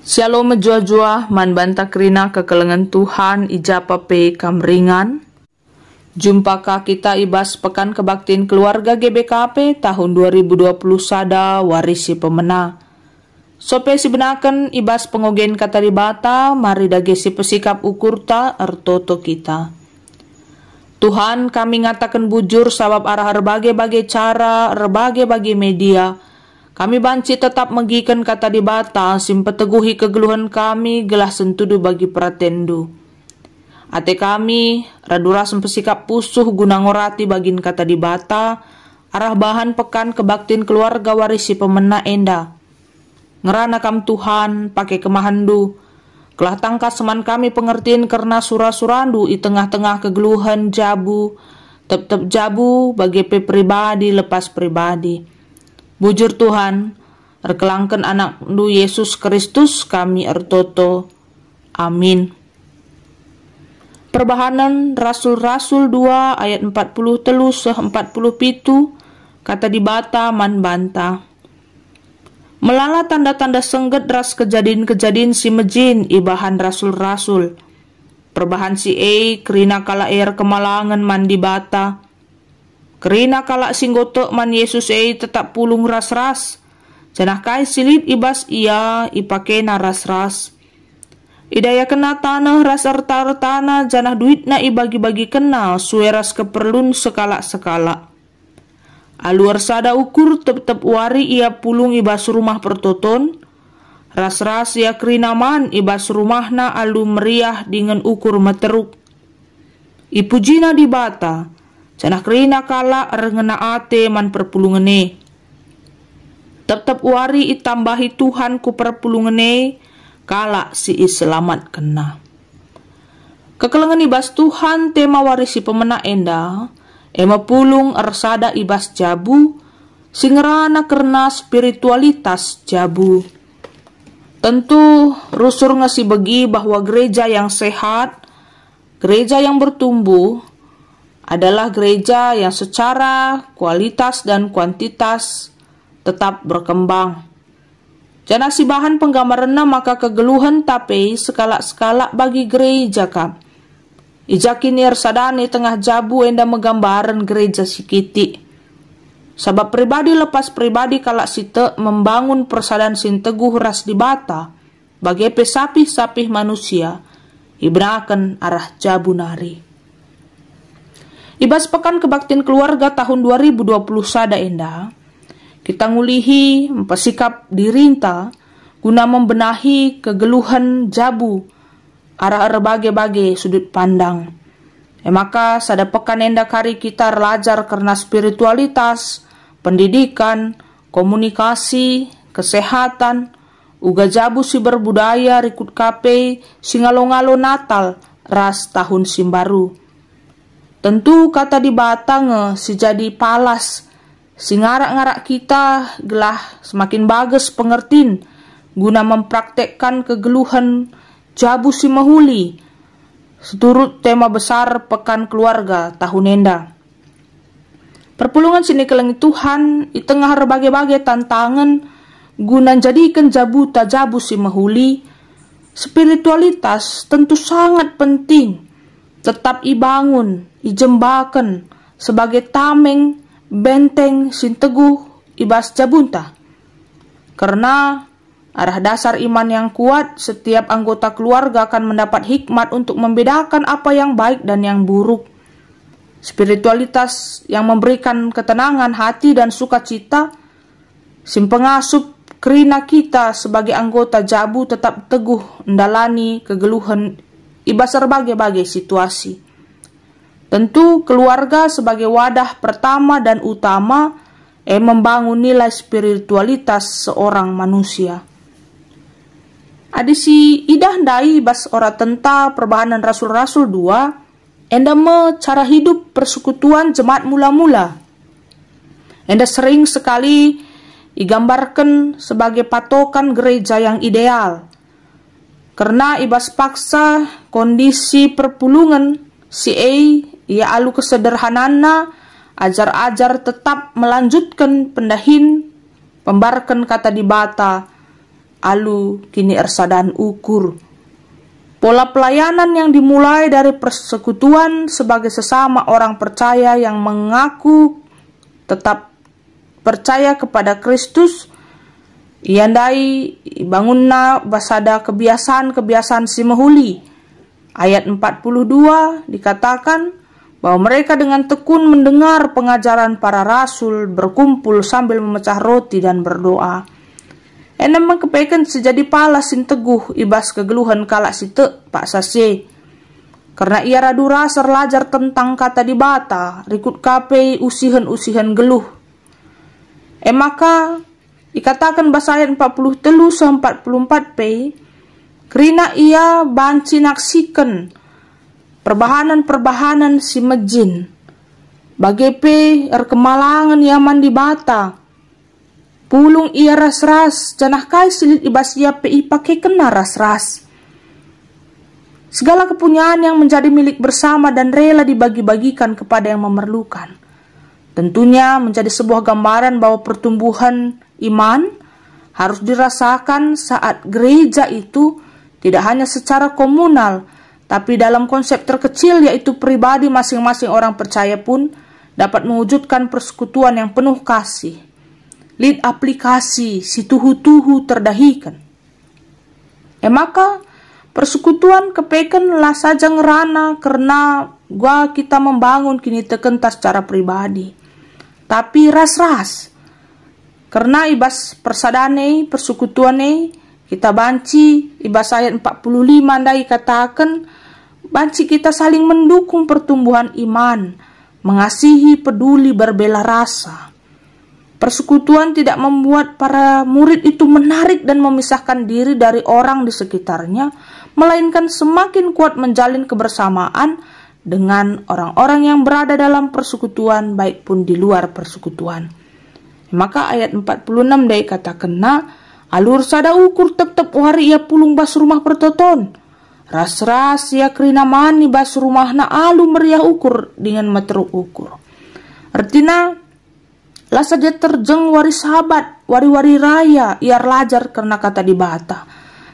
Shalom menjua-jua man banta kerina kekelengan Tuhan ijapa pe kamringan. Jumpa kita ibas pekan kebaktian keluarga GBKP tahun 2020 sada warisi pemena. Sope si benakan ibas pengogen kata dibata mari dagesi pesikap ukurta ertoto kita. Tuhan kami ngatakan bujur sabab arah berbagai cara, berbagai media. Kami banci tetap megikan kata dibata, simpeteguhi kegeluhan kami, gelah sentudu bagi pratendu. Ate kami, radura sempesikap pusuh guna ngorati bagin kata dibata, arah bahan pekan kebaktin keluarga warisi pemena enda. Ngerana kam Tuhan, pakai kemahandu, kelah tangkas seman kami pengertiin karena surah-surandu i tengah-tengah kegeluhan jabu, tetap jabu bagi pribadi lepas pribadi. Bujur Tuhan, erkelangken anak du Yesus Kristus kami ertoto. Amin. Perbahanan Rasul-Rasul 2 ayat 40 telu seh 40 pitu kata dibata man banta. Melala tanda-tanda sengget ras kejadian-kejadian si mejin ibahan Rasul-Rasul. Perbahan si kerina kala kemalangan man dibata. Kerina kalak singgoto man Yesus tetap pulung ras-ras. Janah kai silip ibas ia ipakena ras-ras. Idaya kena tanah ras erta-ertana janah duitna ibagi-bagi kena sueras keperlun sekala-sekala. Aluar sada ukur tetep wari ia pulung ibas rumah pertoton. Ras-ras ia kerina man ibas rumahna alu meriah dengan ukur meteruk. Ipujina dibata. Janah kerina kala rengena ate man perpulungene. Tetap wari itambahi Tuhan ku perpulungene kala si selamat kena. Kekelengan ibas Tuhan tema warisi pemena enda. Ema pulung ersada ibas jabu. Singerana karena spiritualitas jabu. Tentu rusur ngasi begi bahwa gereja yang sehat, gereja yang bertumbuh, adalah gereja yang secara kualitas dan kuantitas tetap berkembang. Jana si bahan penggambaranna maka kegeluhan tapi skala-skala bagi gereja kam. Ijakinir sadane tengah jabu enda menggambaran gereja sikiti. Sabab pribadi lepas pribadi kalak site membangun persadan sin teguh ras dibata bagi pesapih-sapih manusia ibrakan arah jabu nari. Ibas pekan kebaktian keluarga tahun 2020 sada enda, kita ngulihi mempersikap dirinta guna membenahi kegeluhan jabu arah berbagai sudut pandang. Maka sada pekan enda kari kita belajar karena spiritualitas, pendidikan, komunikasi, kesehatan, uga jabu si berbudaya rikut kape singalo-ngalo Natal ras tahun simbaru. Tentu kata dibata si jadi palas, si ngarak-ngarak kita gelah semakin bagus pengertin guna mempraktekkan kegeluhan jabu si mahuli seturut tema besar pekan keluarga tahun enda. Perpulungan sini kelengi Tuhan di tengah berbagai tantangan guna jadikan jabu si mahuli, spiritualitas tentu sangat penting tetap ibangun, ijembakan sebagai tameng, benteng, sinteguh, ibas jabunta. Karena arah dasar iman yang kuat, setiap anggota keluarga akan mendapat hikmat untuk membedakan apa yang baik dan yang buruk. Spiritualitas yang memberikan ketenangan hati dan sukacita, simpengasup kerina kita sebagai anggota jabu tetap teguh mendalani kegeluhan ibas berbagai situasi. Tentu keluarga sebagai wadah pertama dan utama membangun nilai spiritualitas seorang manusia. Adisi idah ndai bas ora tenta perbahanan Rasul-Rasul 2 enda cara hidup persekutuan jemaat mula-mula. Enda sering sekali digambarkan sebagai patokan gereja yang ideal. Karena ibas paksa kondisi perpulungan si ia alu kesederhanana ajar-ajar tetap melanjutkan pendahin pembarkan kata dibata alu kini ersadan ukur. Pola pelayanan yang dimulai dari persekutuan sebagai sesama orang percaya yang mengaku tetap percaya kepada Kristus, iandai bangunna basada kebiasaan-kebiasaan si mehuli. Ayat 42 dikatakan bahwa mereka dengan tekun mendengar pengajaran para rasul, berkumpul sambil memecah roti dan berdoa. Enem mengkepekan sejadi pala sin teguh ibas kegeluhan kalak si te pak sase. Karena ia radu rasa lajar tentang kata di bata, rikut kape usihan-usihan geluh. Maka dikatakan bahasa ayat 43-44p, kerina ia banci naksikan perbahanan-perbahanan si mejin. Bagepe erkemalangan yaman di bata. Pulung ia ras-ras, janah kai silit ibas ia pei pakai kena ras-ras. Segala kepunyaan yang menjadi milik bersama dan rela dibagi-bagikan kepada yang memerlukan. Tentunya menjadi sebuah gambaran bahwa pertumbuhan iman harus dirasakan saat gereja itu tidak hanya secara komunal, tapi dalam konsep terkecil yaitu pribadi masing-masing orang percaya pun dapat mewujudkan persekutuan yang penuh kasih. Lid aplikasi si tuhu-tuhu terdahikan. Maka persekutuan kepeken lah saja ngerana karena gua kita membangun kini tekentas secara pribadi. Tapi ras-ras. Karena ibas persadane, persekutuane, kita banci, ibas ayat 45 ndai katakan, banci kita saling mendukung pertumbuhan iman, mengasihi, peduli, berbela rasa. Persekutuan tidak membuat para murid itu menarik dan memisahkan diri dari orang di sekitarnya, melainkan semakin kuat menjalin kebersamaan dengan orang-orang yang berada dalam persekutuan, baik pun di luar persekutuan. Maka ayat 46 dari kata kena, alur sada ukur tetep wari ia pulung bas rumah pertoton. Ras-ras ia kerina mani bas rumah na alu meriah ukur dengan meteruk ukur. Artinya, lah saja terjeng wari sahabat, wari-wari raya, iar lajar karena kata di bata.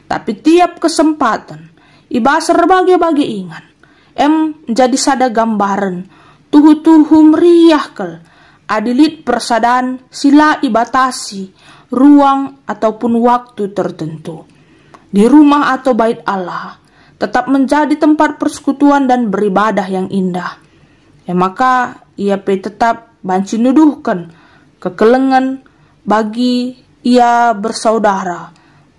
Tapi tiap kesempatan, ibasar bagi-bagi ingan. Jadi sada gambaran, tuhu-tuhu meriah kel, adilit persadaan sila ibatasi, ruang ataupun waktu tertentu. Di rumah atau bait Allah, tetap menjadi tempat persekutuan dan beribadah yang indah. Maka ia tetap banci nuduhkan kekelengan bagi ia bersaudara.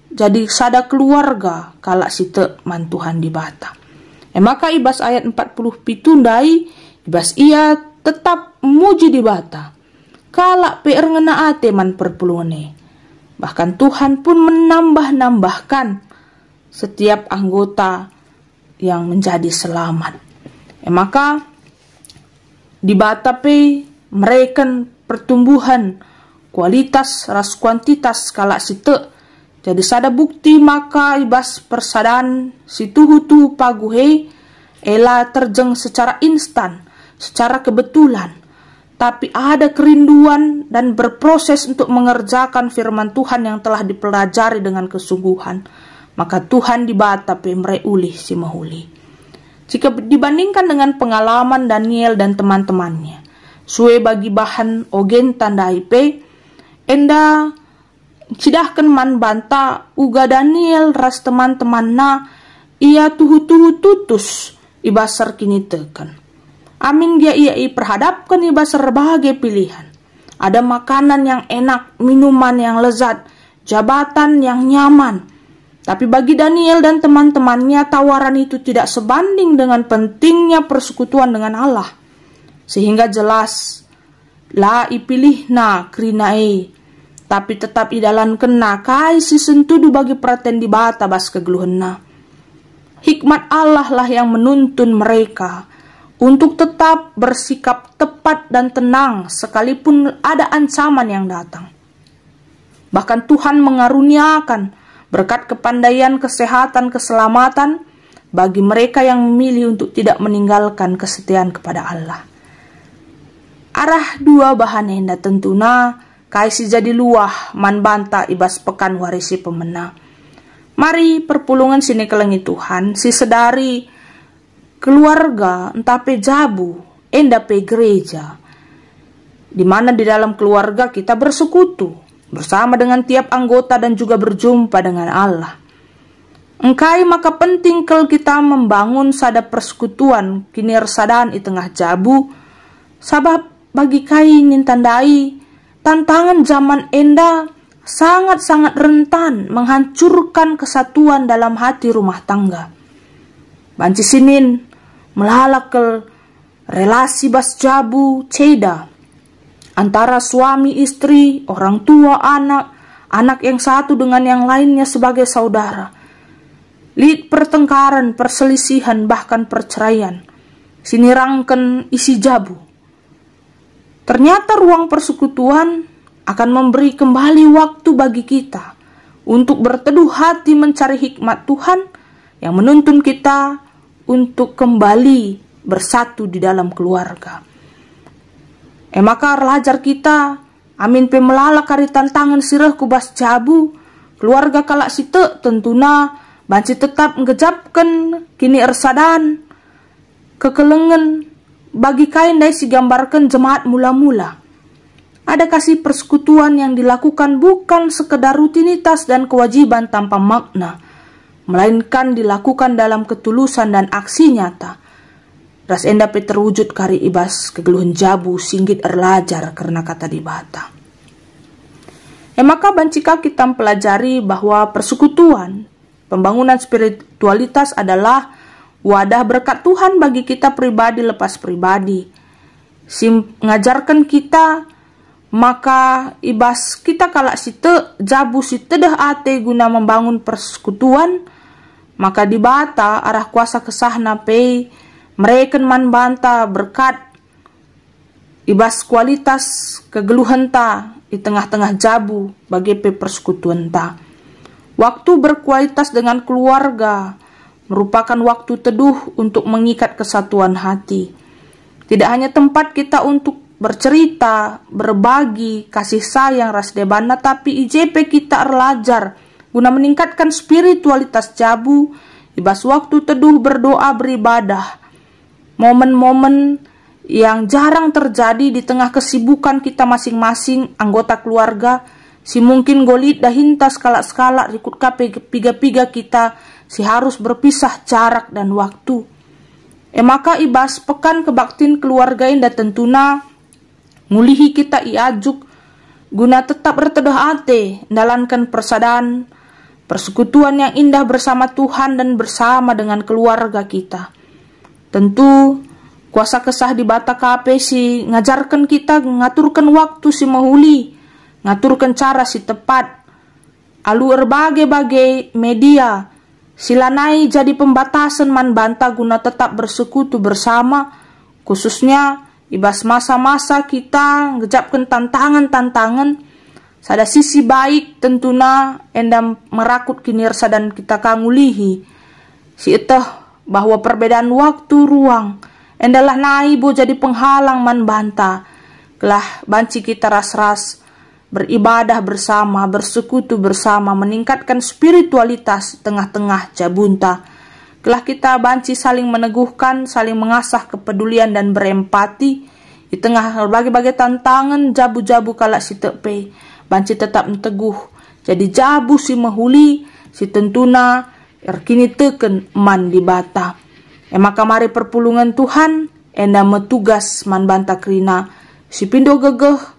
Jadi sada keluarga kalak site mantuhan di bata. Maka ibas ayat 47 ndai ibas ia tetap muji di bata. Kalak PR ngena ate man perpuluane. Bahkan Tuhan pun menambah-nambahkan setiap anggota yang menjadi selamat. Maka di bata mereka pertumbuhan kualitas ras kuantitas kalak site. Jadi sada bukti maka ibas persadaan si tuhu-tuhu paguhe ela terjeng secara instan, secara kebetulan. Tapi ada kerinduan dan berproses untuk mengerjakan firman Tuhan yang telah dipelajari dengan kesungguhan. Maka Tuhan dibata mereulih si mahuli. Jika dibandingkan dengan pengalaman Daniel dan teman-temannya, sue bagi bahan ogen tanda IP, enda cidahkan man banta uga Daniel ras teman-teman na ia tuhu-tuhu tutus ibasar kini tekan. Amin dia ia perhadapkan ibasar berbagai pilihan. Ada makanan yang enak, minuman yang lezat, jabatan yang nyaman. Tapi bagi Daniel dan teman-temannya tawaran itu tidak sebanding dengan pentingnya persekutuan dengan Allah. Sehingga jelas la ipilih na krinae. Tapi tetap idalan kena kai si sentudu bagi perhatian di bata bas kegeluhenna. Hikmat Allah lah yang menuntun mereka untuk tetap bersikap tepat dan tenang sekalipun ada ancaman yang datang. Bahkan Tuhan mengaruniakan berkat kepandaian, kesehatan, keselamatan bagi mereka yang memilih untuk tidak meninggalkan kesetiaan kepada Allah. Arah dua bahan enda tentuna kaisi jadi luah man banta ibas pekan warisi pemena. Mari perpulungan sini kelengi Tuhan, si sedari keluarga entah pe jabu, enda pe gereja, di mana di dalam keluarga kita bersekutu bersama dengan tiap anggota dan juga berjumpa dengan Allah. Engkai maka penting kalau kita membangun sada persekutuan kini resadan di tengah jabu, sabab bagi kai ingin tandai tantangan zaman enda sangat-sangat rentan menghancurkan kesatuan dalam hati rumah tangga. Banci sinin melalak ke relasi bas jabu ceda antara suami istri, orang tua anak, anak yang satu dengan yang lainnya sebagai saudara. Lid pertengkaran, perselisihan, bahkan perceraian. Sini rangken isi jabu. Ternyata ruang persekutuan akan memberi kembali waktu bagi kita untuk berteduh hati mencari hikmat Tuhan yang menuntun kita untuk kembali bersatu di dalam keluarga. Maka relajar kita, amin pe melala kari tantangan sirah kubas jabu, keluarga kalak site tentuna, banci tetap ngejapkan kini ersadan, kekelengan, bagi kain dai si gambarkan jemaat mula-mula. Ada kasih persekutuan yang dilakukan bukan sekedar rutinitas dan kewajiban tanpa makna, melainkan dilakukan dalam ketulusan dan aksi nyata. Ras enda pe terwujud kari ibas kegeluhan jabu singgit erlajar karena kata dibata. Maka bancika kita pelajari bahwa persekutuan, pembangunan spiritualitas adalah wadah berkat Tuhan bagi kita pribadi lepas pribadi. Ngajarkan kita maka ibas kita kalak site jabu site dah ate guna membangun persekutuan, maka dibata arah kuasa kesahna pe mereka man banta berkat ibas kualitas kegeluhan ta di tengah-tengah jabu bagi pe persekutuan ta. Waktu berkualitas dengan keluarga merupakan waktu teduh untuk mengikat kesatuan hati. Tidak hanya tempat kita untuk bercerita, berbagi, kasih sayang, ras debana, tapi IJP kita erlajar guna meningkatkan spiritualitas jabu, ibas waktu teduh berdoa beribadah. Momen-momen yang jarang terjadi di tengah kesibukan kita masing-masing anggota keluarga, si mungkin golit dah hintas kalak-kalak rikut kape piga-piga kita, si harus berpisah jarak dan waktu. Maka ibas pekan kebaktin keluarga indah tentuna ngulihi kita iajuk guna tetap berteduh ate dalankan persadaan persekutuan yang indah bersama Tuhan dan bersama dengan keluarga kita. Tentu kuasa kesah di bata kape si ngajarkan kita ngaturkan waktu si mahuli, ngaturkan cara si tepat, alu berbagai-bagai media silanai jadi pembatasan man banta guna tetap bersekutu bersama, khususnya ibas masa-masa kita ngejapkan tantangan-tantangan. Sada sisi baik tentuna endam merakut kinirsa dan kita kangulihi si eteh bahwa perbedaan waktu ruang endalah nai bo jadi penghalang man banta kelah banci kita ras-ras beribadah bersama, bersekutu bersama, meningkatkan spiritualitas tengah-tengah jabunta. Kelah kita banci saling meneguhkan, saling mengasah kepedulian dan berempati di tengah berbagai-bagai tantangan jabu-jabu kalak si tepe. Banci tetap teguh jadi jabu si mahuli si tentuna erkini teken man di bata. Maka mari perpulungan Tuhan enda metugas man banta krina si pindo gegeh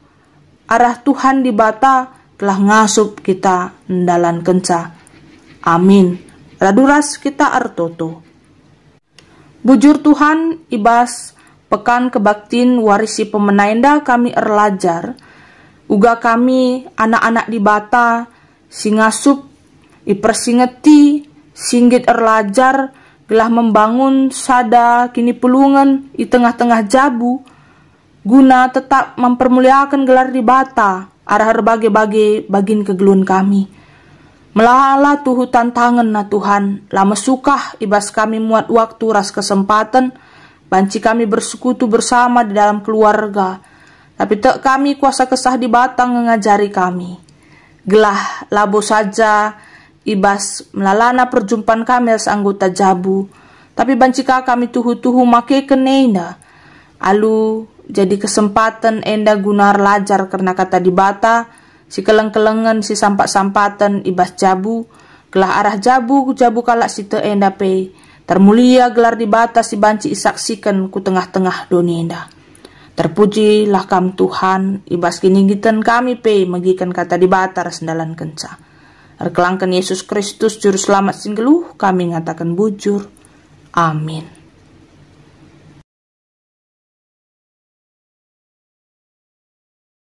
arah Tuhan di bata telah ngasup kita ndalan kenca. Amin. Raduras kita artoto. Bujur Tuhan ibas pekan kebaktin warisi pemenaenda kami erlajar. Uga kami anak-anak di bata si ngasup ipersingeti singgit erlajar gelah membangun sada kini pulungan di tengah-tengah jabu guna tetap mempermuliakan gelar di bata arah berbagai-bagai bagin kegeluhan kami. Melala tuhu tantangan na Tuhan, lama sukah ibas kami muat waktu ras kesempatan, banci kami bersekutu bersama di dalam keluarga. Tapi tek kami kuasa kesah di batang ngajari kami. Gelah labo saja ibas melalana perjumpaan kami as anggota jabu. Tapi bancika kami tuhu-tuhu make keneina. Alu jadi kesempatan enda gunar lajar karena kata di bata. Si keleng-kelengan si sampak-sampatan ibas jabu. Gelah arah jabu kalak si te enda pe. Termulia gelar di bata si banci isaksikan ku tengah-tengah donenda. Terpujilah kam Tuhan, ibas kininggitan kami pe magikan kata di batar sendalan kenca. Erkelangkan Yesus Kristus juru selamat singgeluh, kami ngatakan bujur. Amin.